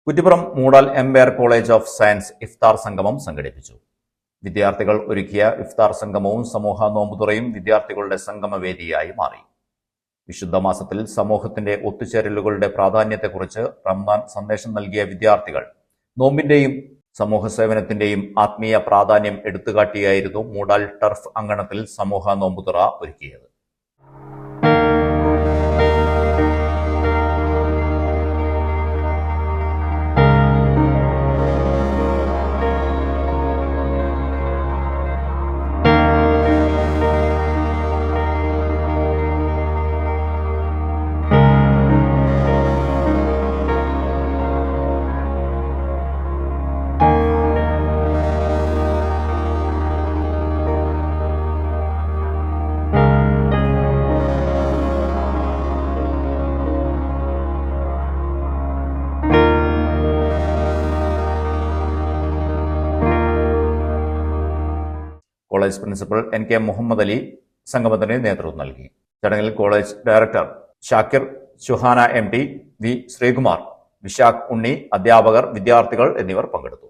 Kuttippuram Moodal empire college of science ഇഫ്താർ സംഗമം സംഘടിപ്പിച്ചു. വിദ്യാർത്ഥികൾ ഒരുക്കിയ ഇഫ്താർ സംഗമവും സമൂഹ നോമ്പുതുറയും വിദ്യാർത്ഥികളുടെ സംഗമവേദിയായി മാറി. വിശുദ്ധ മാസത്തിൽ സമൂഹത്തിന്റെ ഒത്തുചേരലുകളുടെ പ്രാധാന്യത്തെക്കുറിച്ച് റംദാൻ സന്ദേശം നൽകിയ വിദ്യാർത്ഥികൾ നോമ്പിന്റെയും സമൂഹ സേവനത്തിന്റെയും ആത്മീയ പ്രാധാന്യം എടുത്തുകാട്ടിയായിരുന്നു മൂടാൽ ടർഫ് അങ്കണത്തിൽ സമൂഹ നോമ്പുതുറ ഒരുക്കിയത്. College principal NK Muhammad Ali സംഗമത്തിന് നേതൃത്വം നൽകി. ചടങ്ങിൽ college director Shakir, Suhana MD, V Sreekumar, Vishakh Unni, അധ്യാപകർ, വിദ്യാർത്ഥികൾ എന്നിവർ പങ്കെടുത്തു.